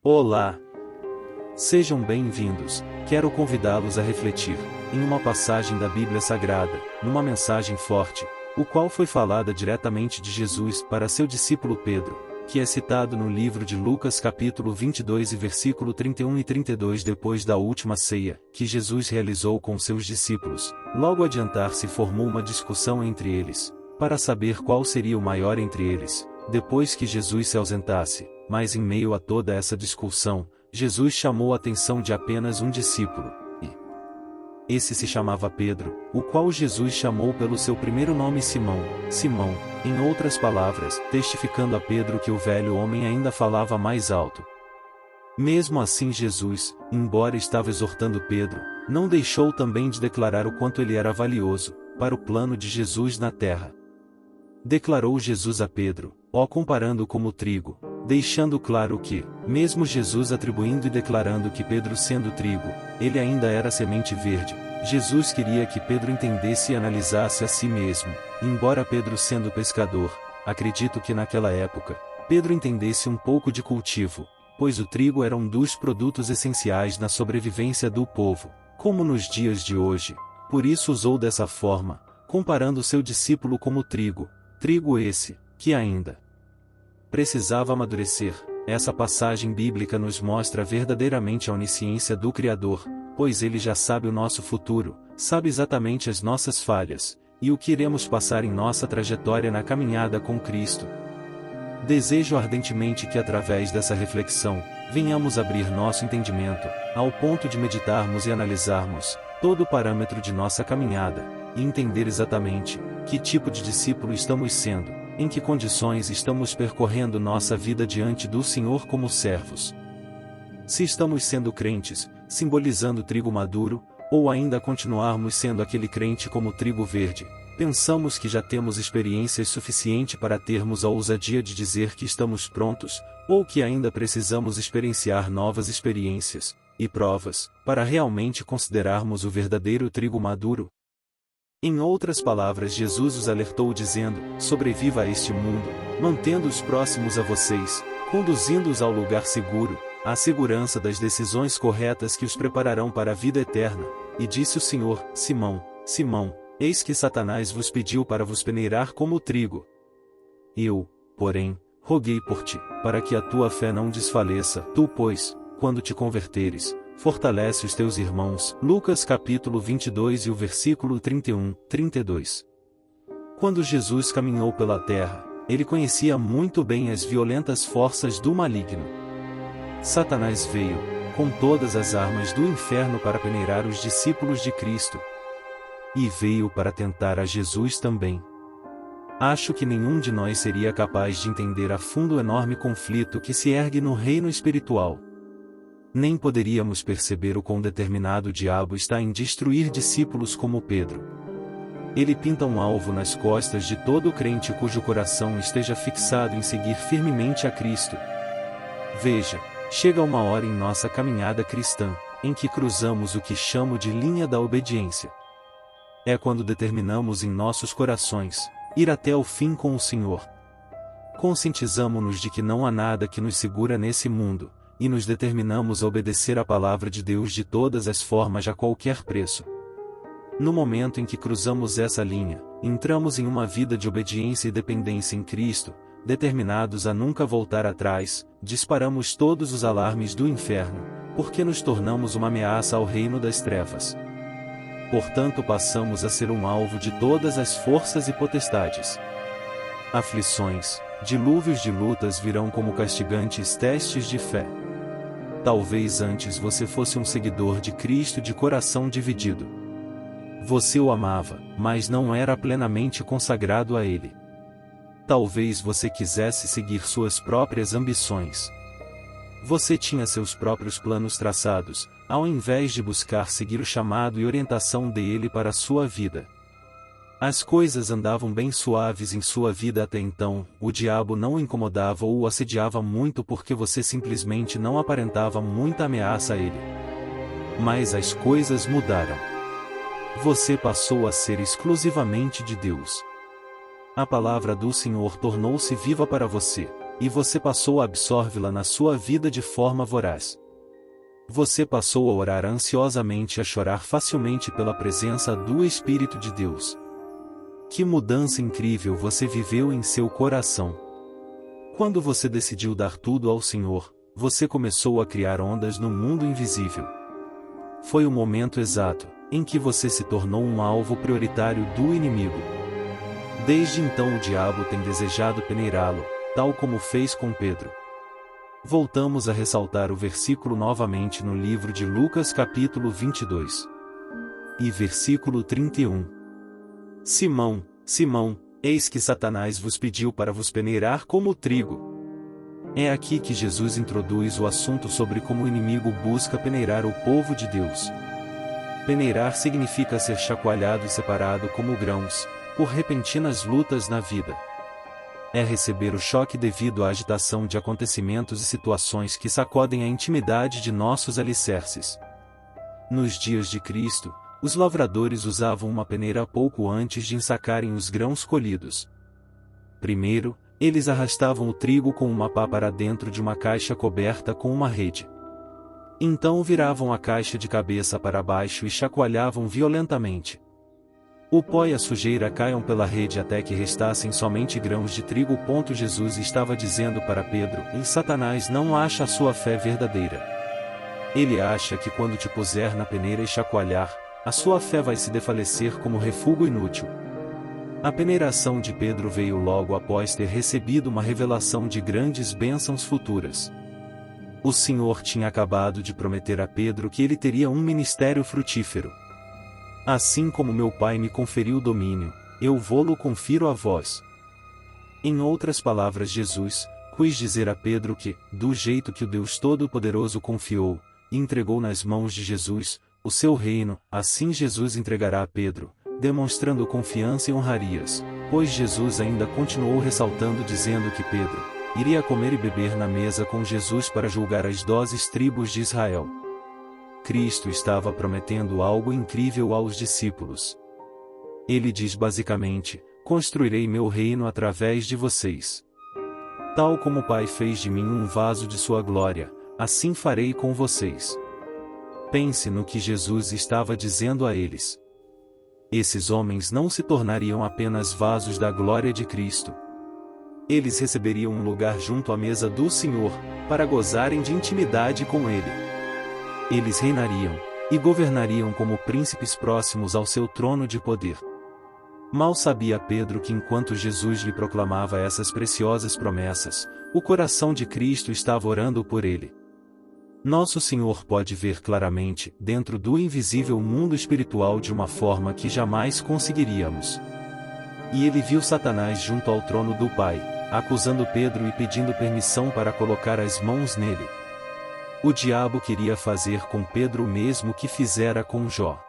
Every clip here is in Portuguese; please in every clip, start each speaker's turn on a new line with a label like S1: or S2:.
S1: Olá! Sejam bem-vindos. Quero convidá-los a refletir em uma passagem da Bíblia Sagrada, numa mensagem forte, o qual foi falada diretamente de Jesus para seu discípulo Pedro, que é citado no livro de Lucas capítulo 22 e versículo 31 e 32 depois da última ceia, que Jesus realizou com seus discípulos. Logo adiantar-se formou uma discussão entre eles, para saber qual seria o maior entre eles, depois que Jesus se ausentasse. Mas em meio a toda essa discussão, Jesus chamou a atenção de apenas um discípulo, e esse se chamava Pedro, o qual Jesus chamou pelo seu primeiro nome Simão, Simão, em outras palavras, testificando a Pedro que o velho homem ainda falava mais alto. Mesmo assim Jesus, embora estava exortando Pedro, não deixou também de declarar o quanto ele era valioso, para o plano de Jesus na terra. Declarou Jesus a Pedro, comparando como trigo, deixando claro que, mesmo Jesus atribuindo e declarando que Pedro sendo trigo, ele ainda era semente verde, Jesus queria que Pedro entendesse e analisasse a si mesmo. Embora Pedro sendo pescador, acredito que naquela época, Pedro entendesse um pouco de cultivo, pois o trigo era um dos produtos essenciais na sobrevivência do povo, como nos dias de hoje. Por isso usou dessa forma, comparando seu discípulo como trigo esse, que ainda precisava amadurecer. Essa passagem bíblica nos mostra verdadeiramente a onisciência do Criador, pois ele já sabe o nosso futuro, sabe exatamente as nossas falhas, e o que iremos passar em nossa trajetória na caminhada com Cristo. Desejo ardentemente que através dessa reflexão, venhamos abrir nosso entendimento, ao ponto de meditarmos e analisarmos todo o parâmetro de nossa caminhada, e entender exatamente que tipo de discípulo estamos sendo, em que condições estamos percorrendo nossa vida diante do Senhor como servos. Se estamos sendo crentes, simbolizando trigo maduro, ou ainda continuarmos sendo aquele crente como trigo verde, pensamos que já temos experiências suficiente para termos a ousadia de dizer que estamos prontos, ou que ainda precisamos experienciar novas experiências e provas, para realmente considerarmos o verdadeiro trigo maduro? Em outras palavras, Jesus os alertou dizendo: sobreviva a este mundo, mantendo-os próximos a vocês, conduzindo-os ao lugar seguro, à segurança das decisões corretas que os prepararão para a vida eterna. E disse o Senhor: Simão, Simão, eis que Satanás vos pediu para vos peneirar como trigo. Eu, porém, roguei por ti, para que a tua fé não desfaleça. Tu, pois, quando te converteres, fortalece os teus irmãos. Lucas capítulo 22 e o versículo 31, 32. Quando Jesus caminhou pela terra, ele conhecia muito bem as violentas forças do maligno. Satanás veio, com todas as armas do inferno para peneirar os discípulos de Cristo. E veio para tentar a Jesus também. Acho que nenhum de nós seria capaz de entender a fundo o enorme conflito que se ergue no reino espiritual. Nem poderíamos perceber o quão determinado o diabo está em destruir discípulos como Pedro. Ele pinta um alvo nas costas de todo crente cujo coração esteja fixado em seguir firmemente a Cristo. Veja, chega uma hora em nossa caminhada cristã, em que cruzamos o que chamo de linha da obediência. É quando determinamos em nossos corações ir até o fim com o Senhor. Conscientizamo-nos de que não há nada que nos segura nesse mundo, e nos determinamos a obedecer a palavra de Deus de todas as formas a qualquer preço. No momento em que cruzamos essa linha, entramos em uma vida de obediência e dependência em Cristo, determinados a nunca voltar atrás. Disparamos todos os alarmes do inferno, porque nos tornamos uma ameaça ao reino das trevas. Portanto, passamos a ser um alvo de todas as forças e potestades. Aflições, dilúvios de lutas virão como castigantes testes de fé. Talvez antes você fosse um seguidor de Cristo de coração dividido. Você o amava, mas não era plenamente consagrado a Ele. Talvez você quisesse seguir suas próprias ambições. Você tinha seus próprios planos traçados, ao invés de buscar seguir o chamado e orientação dele para a sua vida. As coisas andavam bem suaves em sua vida até então, o diabo não o incomodava ou o assediava muito porque você simplesmente não aparentava muita ameaça a ele. Mas as coisas mudaram. Você passou a ser exclusivamente de Deus. A palavra do Senhor tornou-se viva para você, e você passou a absorvê-la na sua vida de forma voraz. Você passou a orar ansiosamente e a chorar facilmente pela presença do Espírito de Deus. Que mudança incrível você viveu em seu coração! Quando você decidiu dar tudo ao Senhor, você começou a criar ondas no mundo invisível. Foi o momento exato em que você se tornou um alvo prioritário do inimigo. Desde então o diabo tem desejado peneirá-lo, tal como fez com Pedro. Voltamos a ressaltar o versículo novamente no livro de Lucas capítulo 22. E versículo 31. Simão, Simão, eis que Satanás vos pediu para vos peneirar como trigo. É aqui que Jesus introduz o assunto sobre como o inimigo busca peneirar o povo de Deus. Peneirar significa ser chacoalhado e separado como grãos, por repentinas lutas na vida. É receber o choque devido à agitação de acontecimentos e situações que sacodem a intimidade de nossos alicerces. Nos dias de Cristo, os lavradores usavam uma peneira pouco antes de ensacarem os grãos colhidos. Primeiro, eles arrastavam o trigo com uma pá para dentro de uma caixa coberta com uma rede. Então viravam a caixa de cabeça para baixo e chacoalhavam violentamente. O pó e a sujeira caiam pela rede até que restassem somente grãos de trigo. Jesus estava dizendo para Pedro: "E Satanás não acha a sua fé verdadeira. Ele acha que quando te puser na peneira e chacoalhar, a sua fé vai se desfalecer como refúgio inútil." A peneiração de Pedro veio logo após ter recebido uma revelação de grandes bênçãos futuras. O Senhor tinha acabado de prometer a Pedro que ele teria um ministério frutífero. Assim como meu Pai me conferiu o domínio, eu vô-lo confiro a vós. Em outras palavras, Jesus quis dizer a Pedro que, do jeito que o Deus Todo-Poderoso confiou e entregou nas mãos de Jesus o seu reino, assim Jesus entregará a Pedro, demonstrando confiança e honrarias, pois Jesus ainda continuou ressaltando dizendo que Pedro iria comer e beber na mesa com Jesus para julgar as 12 tribos de Israel. Cristo estava prometendo algo incrível aos discípulos. Ele diz basicamente: construirei meu reino através de vocês. Tal como o Pai fez de mim um vaso de sua glória, assim farei com vocês. Pense no que Jesus estava dizendo a eles. Esses homens não se tornariam apenas vasos da glória de Cristo. Eles receberiam um lugar junto à mesa do Senhor, para gozarem de intimidade com Ele. Eles reinariam e governariam como príncipes próximos ao seu trono de poder. Mal sabia Pedro que enquanto Jesus lhe proclamava essas preciosas promessas, o coração de Cristo estava orando por ele. Nosso Senhor pode ver claramente dentro do invisível mundo espiritual de uma forma que jamais conseguiríamos. E ele viu Satanás junto ao trono do Pai, acusando Pedro e pedindo permissão para colocar as mãos nele. O diabo queria fazer com Pedro o mesmo que fizera com Jó.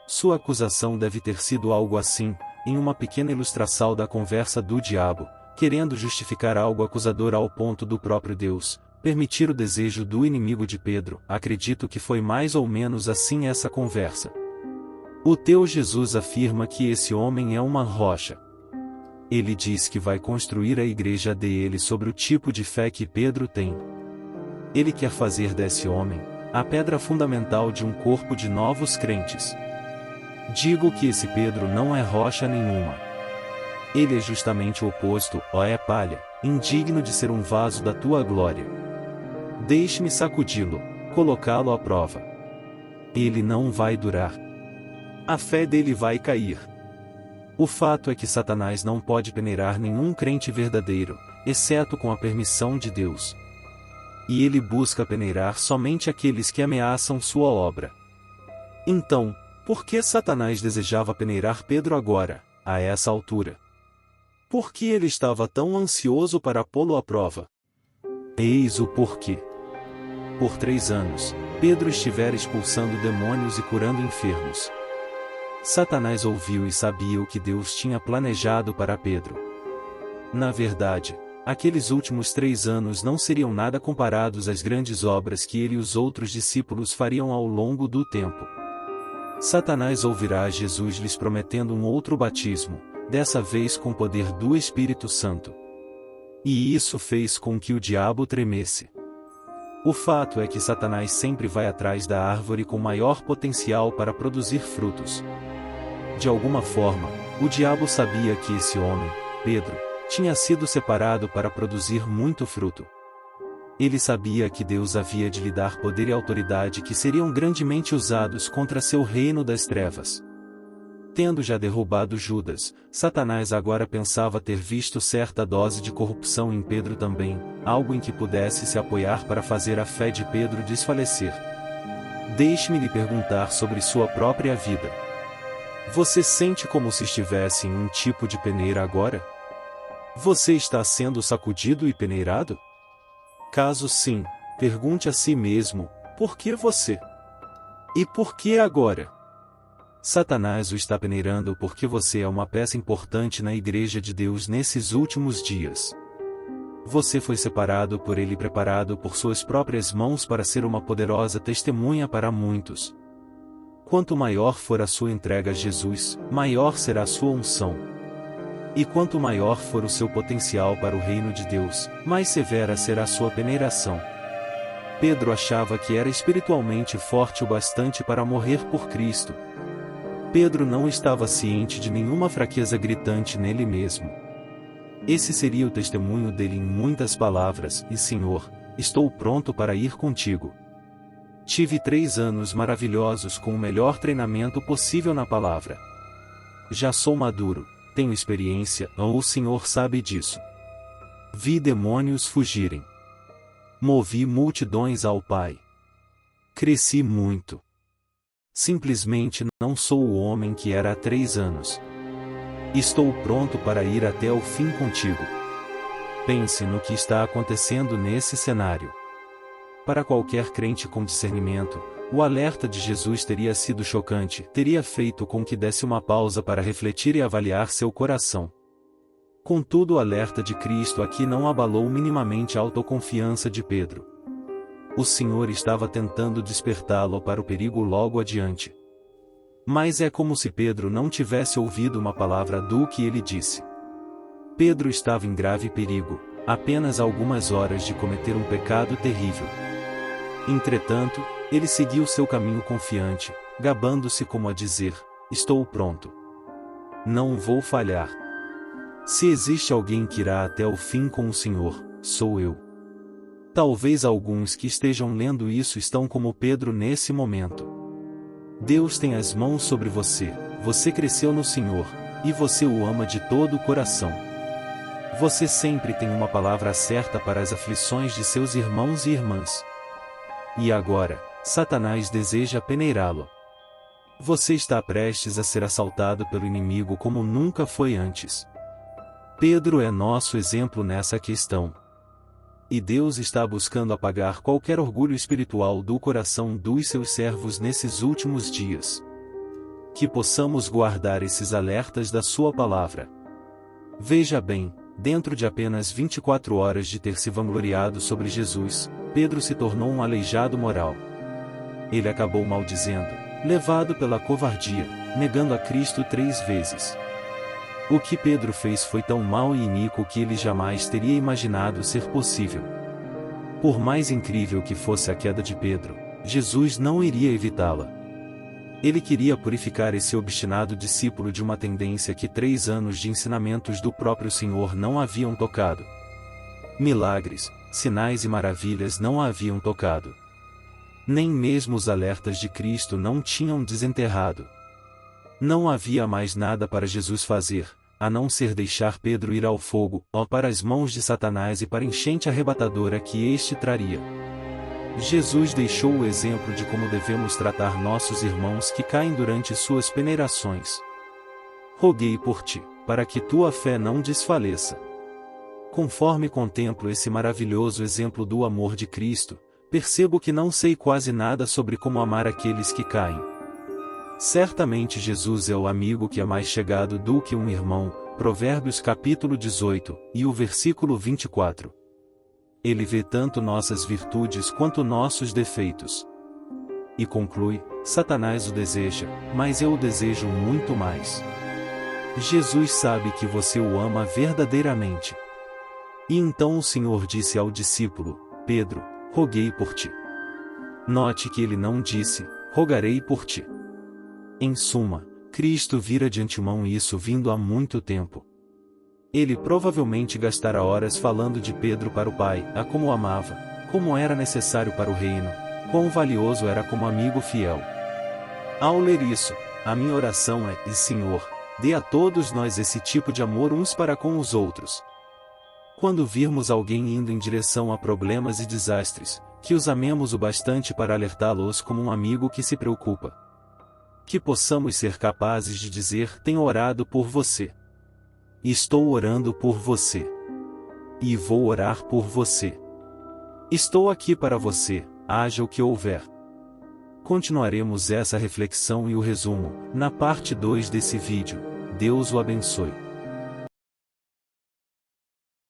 S1: Sua acusação deve ter sido algo assim, em uma pequena ilustração da conversa do diabo, querendo justificar algo acusador ao ponto do próprio Deus permitir o desejo do inimigo de Pedro. Acredito que foi mais ou menos assim essa conversa. O teu Jesus afirma que esse homem é uma rocha. Ele diz que vai construir a igreja dele sobre o tipo de fé que Pedro tem. Ele quer fazer desse homem a pedra fundamental de um corpo de novos crentes. Digo que esse Pedro não é rocha nenhuma. Ele é justamente o oposto, é palha, indigno de ser um vaso da tua glória. Deixe-me sacudi-lo, colocá-lo à prova. Ele não vai durar. A fé dele vai cair. O fato é que Satanás não pode peneirar nenhum crente verdadeiro, exceto com a permissão de Deus. E ele busca peneirar somente aqueles que ameaçam sua obra. Então, por que Satanás desejava peneirar Pedro agora, a essa altura? Por que ele estava tão ansioso para pô-lo à prova? Eis o porquê. Por 3 anos, Pedro estivera expulsando demônios e curando enfermos. Satanás ouviu e sabia o que Deus tinha planejado para Pedro. Na verdade, aqueles últimos 3 anos não seriam nada comparados às grandes obras que ele e os outros discípulos fariam ao longo do tempo. Satanás ouvirá Jesus lhes prometendo um outro batismo, dessa vez com o poder do Espírito Santo. E isso fez com que o diabo tremesse. O fato é que Satanás sempre vai atrás da árvore com maior potencial para produzir frutos. De alguma forma, o diabo sabia que esse homem, Pedro, tinha sido separado para produzir muito fruto. Ele sabia que Deus havia de lhe dar poder e autoridade que seriam grandemente usados contra seu reino das trevas. Tendo já derrubado Judas, Satanás agora pensava ter visto certa dose de corrupção em Pedro também, algo em que pudesse se apoiar para fazer a fé de Pedro desfalecer. Deixe-me lhe perguntar sobre sua própria vida. Você sente como se estivesse em um tipo de peneira agora? Você está sendo sacudido e peneirado? Caso sim, pergunte a si mesmo, por que você? E por que agora? Satanás o está peneirando porque você é uma peça importante na Igreja de Deus nesses últimos dias. Você foi separado por ele e preparado por suas próprias mãos para ser uma poderosa testemunha para muitos. Quanto maior for a sua entrega a Jesus, maior será a sua unção. E quanto maior for o seu potencial para o reino de Deus, mais severa será a sua peneiração. Pedro achava que era espiritualmente forte o bastante para morrer por Cristo. Pedro não estava ciente de nenhuma fraqueza gritante nele mesmo. Esse seria o testemunho dele em muitas palavras: e Senhor, estou pronto para ir contigo. Tive 3 anos maravilhosos com o melhor treinamento possível na palavra. Já sou maduro, tenho experiência, o Senhor sabe disso. Vi demônios fugirem. Movi multidões ao Pai. Cresci muito. Simplesmente não sou o homem que era há 3 anos. Estou pronto para ir até o fim contigo. Pense no que está acontecendo nesse cenário. Para qualquer crente com discernimento, o alerta de Jesus teria sido chocante, teria feito com que desse uma pausa para refletir e avaliar seu coração. Contudo, o alerta de Cristo aqui não abalou minimamente a autoconfiança de Pedro. O Senhor estava tentando despertá-lo para o perigo logo adiante. Mas é como se Pedro não tivesse ouvido uma palavra do que ele disse. Pedro estava em grave perigo, apenas algumas horas de cometer um pecado terrível. Entretanto, ele seguiu seu caminho confiante, gabando-se como a dizer: estou pronto. Não vou falhar. Se existe alguém que irá até o fim com o Senhor, sou eu. Talvez alguns que estejam lendo isso estão como Pedro nesse momento. Deus tem as mãos sobre você, você cresceu no Senhor, e você o ama de todo o coração. Você sempre tem uma palavra certa para as aflições de seus irmãos e irmãs. E agora, Satanás deseja peneirá-lo. Você está prestes a ser assaltado pelo inimigo como nunca foi antes. Pedro é nosso exemplo nessa questão. E Deus está buscando apagar qualquer orgulho espiritual do coração dos seus servos nesses últimos dias. Que possamos guardar esses alertas da sua palavra. Veja bem, dentro de apenas 24 horas de ter se vangloriado sobre Jesus, Pedro se tornou um aleijado moral. Ele acabou maldizendo, levado pela covardia, negando a Cristo 3 vezes. O que Pedro fez foi tão mau e iníquo que ele jamais teria imaginado ser possível. Por mais incrível que fosse a queda de Pedro, Jesus não iria evitá-la. Ele queria purificar esse obstinado discípulo de uma tendência que 3 anos de ensinamentos do próprio Senhor não haviam tocado. Milagres, sinais e maravilhas não a haviam tocado. Nem mesmo os alertas de Cristo não tinham desenterrado. Não havia mais nada para Jesus fazer, a não ser deixar Pedro ir ao fogo, para as mãos de Satanás e para a enchente arrebatadora que este traria. Jesus deixou o exemplo de como devemos tratar nossos irmãos que caem durante suas peneirações. Roguei por ti, para que tua fé não desfaleça. Conforme contemplo esse maravilhoso exemplo do amor de Cristo, percebo que não sei quase nada sobre como amar aqueles que caem. Certamente Jesus é o amigo que é mais chegado do que um irmão, Provérbios capítulo 18, e o versículo 24. Ele vê tanto nossas virtudes quanto nossos defeitos. E conclui: Satanás o deseja, mas eu o desejo muito mais. Jesus sabe que você o ama verdadeiramente. E então o Senhor disse ao discípulo: Pedro, roguei por ti. Note que ele não disse: rogarei por ti. Em suma, Cristo vira de antemão isso vindo há muito tempo. Ele provavelmente gastara horas falando de Pedro para o Pai, a como o amava, como era necessário para o reino, quão valioso era como amigo fiel. Ao ler isso, a minha oração é: Senhor, dê a todos nós esse tipo de amor uns para com os outros. Quando virmos alguém indo em direção a problemas e desastres, que os amemos o bastante para alertá-los como um amigo que se preocupa. Que possamos ser capazes de dizer: tenho orado por você. Estou orando por você. E vou orar por você. Estou aqui para você, haja o que houver. Continuaremos essa reflexão e o resumo, na parte 2 desse vídeo. Deus o abençoe.